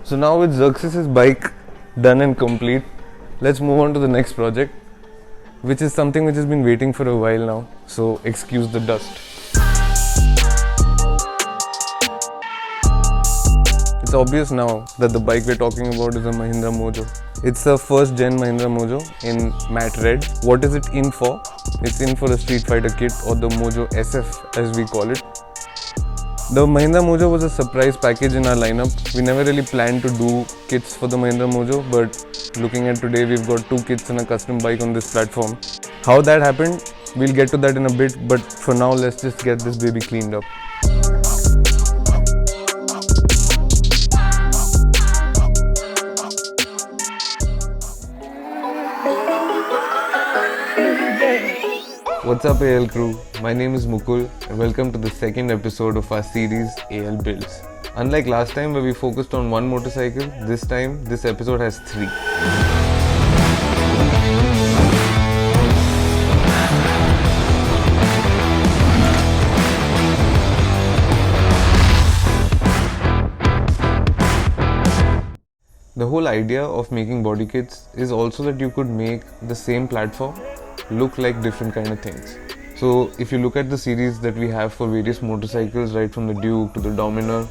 So now with Xerxes' bike done and complete, let's move on to the next project, which is something which has been waiting for a while now, so excuse the dust. It's obvious now that the bike we're talking about is a Mahindra Mojo. It's a first gen Mahindra Mojo in matte red. What is it in for? It's in for a Street Fighter kit, or the Mojo SF as we call it. The Mahindra Mojo was a surprise package in our lineup. We never really planned to do kits for the Mahindra Mojo, but looking at today, we've got 2 kits and a custom bike on this platform. How that happened, we'll get to that in a bit, but for now, let's just get this baby cleaned up. What's up AL crew, my name is Mukul and welcome to the second episode of our series ALbuilds. Unlike last time where we focused on one motorcycle, this time this episode has 3. The whole idea of making body kits is also that you could make the same platform look like different kind of things. So if you look at the series that we have for various motorcycles, right from the Duke to the Dominar,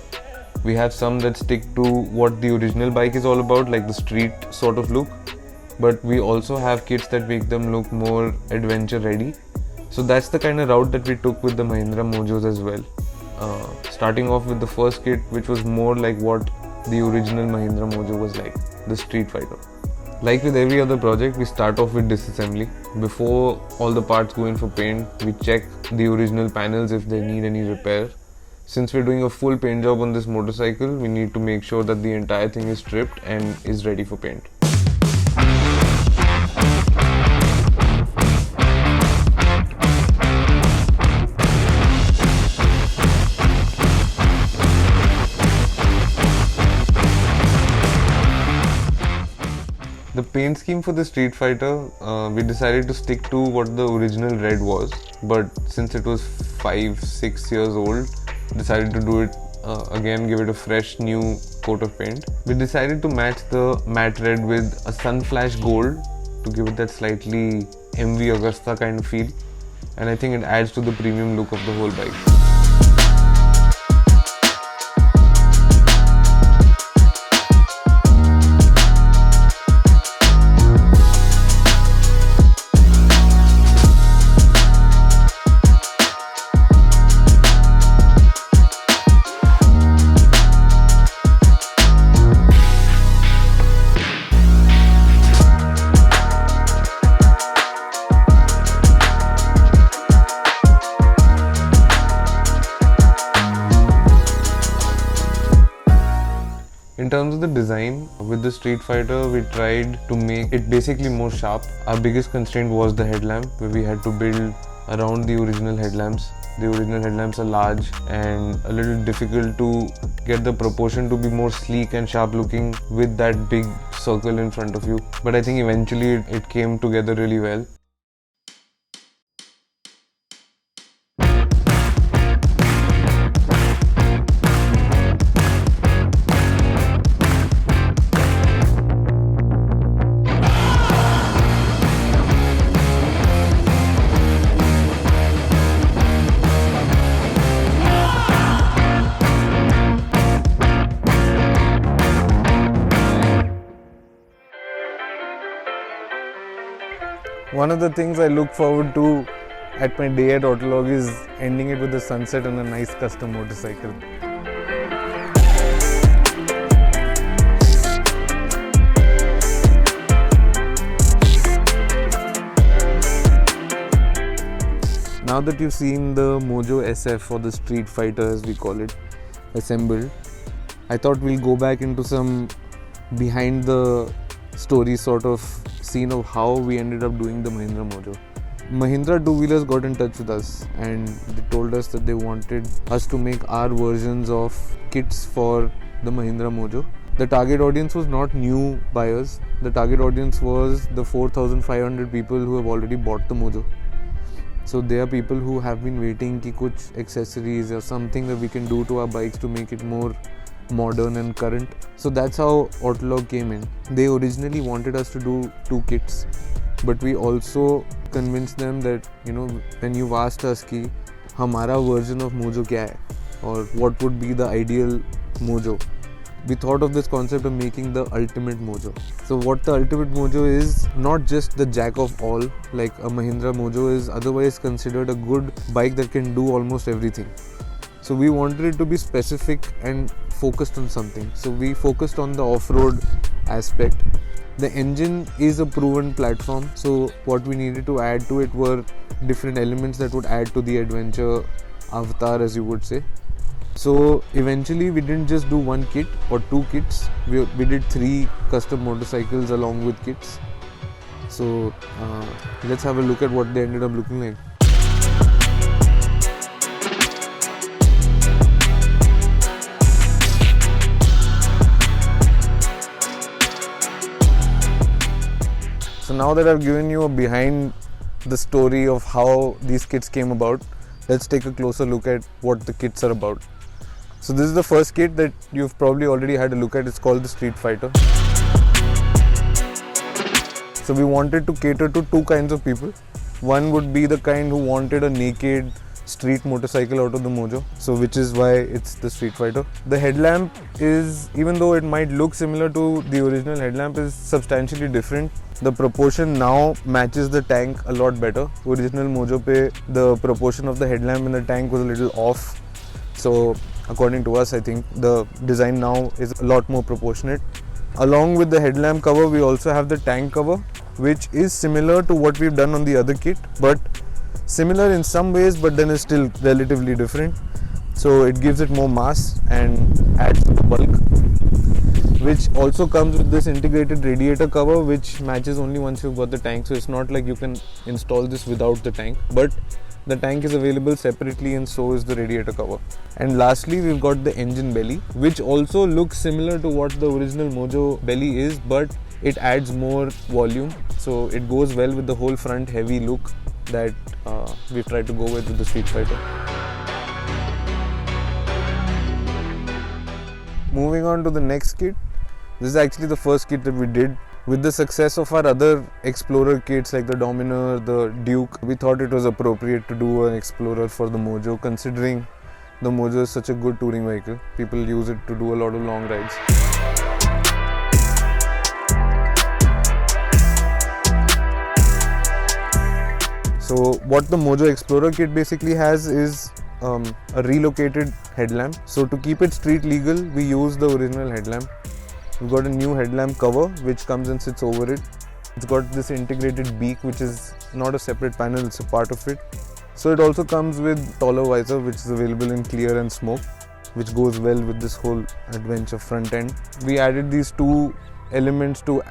we have some that stick to what the original bike is all about, like the street sort of look, but we also have kits that make them look more adventure ready. So that's the kind of route that we took with the Mahindra Mojos as well. Starting off with the first kit, which was more like what the original Mahindra Mojo was like, the Street Fighter. Like with every other project, we start off with disassembly. Before all the parts go in for paint, we check the original panels if they need any repair. Since we're doing a full paint job on this motorcycle, we need to make sure that the entire thing is stripped and is ready for paint. The paint scheme for the Street Fighter, we decided to stick to what the original red was, but since it was 5-6 years old, decided to do it again, give it a fresh new coat of paint. We decided to match the matte red with a sunflash gold to give it that slightly MV Augusta kind of feel, and I think it adds to the premium look of the whole bike. In terms of the design, with the Street Fighter, we tried to make it basically more sharp. Our biggest constraint was the headlamp, where we had to build around the original headlamps. The original headlamps are large and a little difficult to get the proportion to be more sleek and sharp looking with that big circle in front of you. But I think eventually it came together really well. One of the things I look forward to at my day at Autologue is ending it with a sunset and a nice custom motorcycle. Now that you've seen the Mojo SF, or the Street Fighter as we call it, assembled, I thought we'll go back into some behind the story sort of scene of how we ended up doing the Mahindra Mojo. Mahindra two-wheelers got in touch with us and they told us that they wanted us to make our versions of kits for the Mahindra Mojo. The target audience was not new buyers. The target audience was the 4,500 people who have already bought the Mojo. So they are people who have been waiting कि कुछ accessories or something that we can do to our bikes to make it more modern and current. So that's how Autologue came in. They originally wanted us to do 2 kits, but we also convinced them that, when you asked us ki hamara version of Mojo kya hai or what would be the ideal Mojo, we thought of this concept of making the ultimate Mojo. So what the ultimate Mojo is, not just the jack of all like a Mahindra Mojo is otherwise considered a good bike that can do almost everything. So we wanted it to be specific and focused on something. So we focused on the off-road aspect. The engine is a proven platform, so what we needed to add to it were different elements that would add to the adventure avatar, as you would say. So eventually we didn't just do 1 kit or 2 kits, we did 3 custom motorcycles along with kits. So let's have a look at what they ended up looking like. So now that I've given you a behind the story of how these kits came about, let's take a closer look at what the kits are about. So this is the first kit that you've probably already had a look at. It's called the Street Fighter. So we wanted to cater to 2 kinds of people. One would be the kind who wanted a naked street motorcycle out of the Mojo, so which is why it's the Street Fighter. The headlamp is, even though it might look similar to the original headlamp, is substantially different. The proportion now matches the tank a lot better. Original Mojo pe the proportion of the headlamp in the tank was a little off. So according to us, I think the design now is a lot more proportionate. Along with the headlamp cover, we also have the tank cover, which is similar to what we've done on the other kit, but similar in some ways, but then is still relatively different. So it gives it more mass and adds to the bulk, which also comes with this integrated radiator cover, which matches only once you've got the tank. So it's not like you can install this without the tank, but the tank is available separately and so is the radiator cover. And lastly, we've got the engine belly, which also looks similar to what the original Mojo belly is, but it adds more volume. So it goes well with the whole front heavy look that we've tried to go with the Street Fighter. Moving on to the next kit. This is actually the first kit that we did. With the success of our other Explorer kits like the Dominar, the Duke, we thought it was appropriate to do an Explorer for the Mojo, considering the Mojo is such a good touring vehicle. People use it to do a lot of long rides. So what the Mojo Explorer Kit basically has is a relocated headlamp. So to keep it street legal, we use the original headlamp. We've got a new headlamp cover which comes and sits over it. It's got this integrated beak, which is not a separate panel, it's a part of it. So it also comes with taller visor, which is available in clear and smoke, which goes well with this whole adventure front end. We added these 2 elements to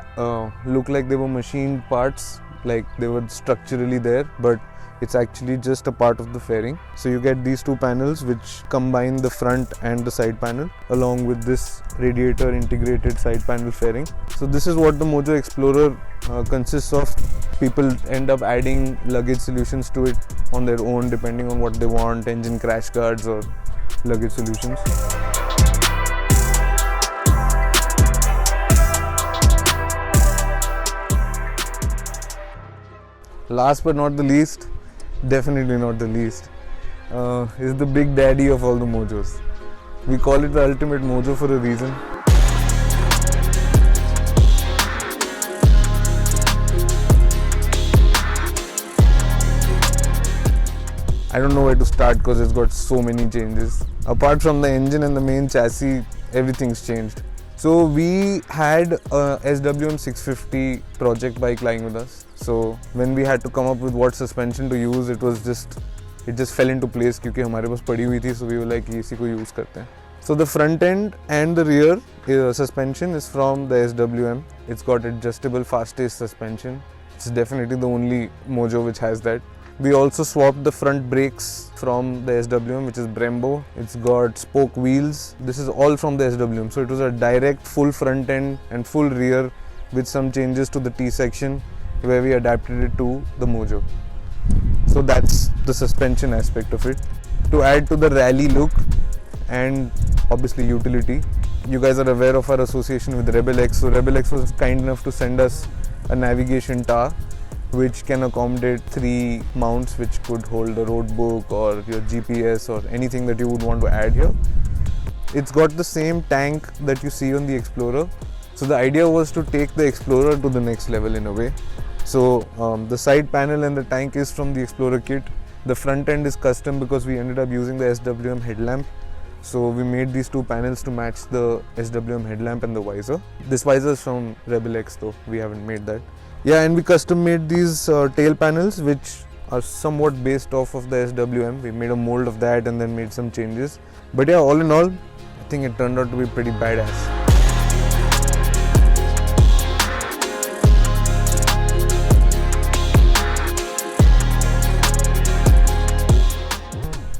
look like they were machined parts, like they were structurally there, but it's actually just a part of the fairing. So you get these 2 panels which combine the front and the side panel along with this radiator integrated side panel fairing. So this is what the Mojo Explorer consists of. People end up adding luggage solutions to it on their own depending on what they want, engine crash guards or luggage solutions. Last but not the least, definitely not the least, is the big daddy of all the Mojos. We call it the ultimate Mojo for a reason. I don't know where to start because it's got so many changes. Apart from the engine and the main chassis, everything's changed. So we had a SWM 650 project bike lying with us. So when we had to come up with what suspension to use, it just fell into place because हमारे पास पड़ी हुई थी, so we were like इसी को use करते हैं. So the front end and the rear suspension is from the SWM. It's got adjustable fast-pace suspension. It's definitely the only Mojo which has that. We also swapped the front brakes from the SWM, which is Brembo. It's got spoke wheels. This is all from the SWM. So it was a direct full front end and full rear with some changes to the T section where we adapted it to the Mojo. So that's the suspension aspect of it. To add to the rally look and obviously utility, you guys are aware of our association with RebelX. So RebelX was kind enough to send us a navigation tower which can accommodate 3 mounts, which could hold a road book or your GPS or anything that you would want to add here. It's got the same tank that you see on the Explorer. So the idea was to take the Explorer to the next level in a way. So the side panel and the tank is from the Explorer kit. The front end is custom because we ended up using the SWM headlamp. So we made these 2 panels to match the SWM headlamp and the visor. This visor is from RebelX though, we haven't made that. Yeah, and we custom made these tail panels which are somewhat based off of the SWM. We made a mold of that and then made some changes. But yeah, all in all, I think it turned out to be pretty badass.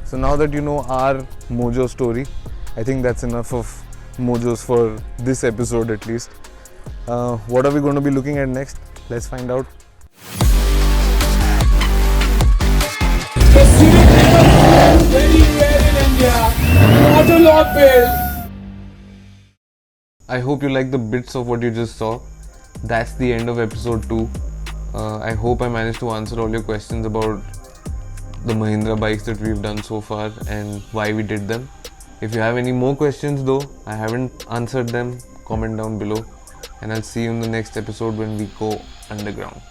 So now that you know our Mojo story, I think that's enough of Mojos for this episode at least. What are we going to be looking at next? Let's find out. Very rare in India. Autologue build. I hope you like the bits of what you just saw. That's the end of episode 2. I hope I managed to answer all your questions about the Mahindra bikes that we've done so far and why we did them. If you have any more questions though, I haven't answered them, comment down below, and I'll see you in the next episode when we go underground.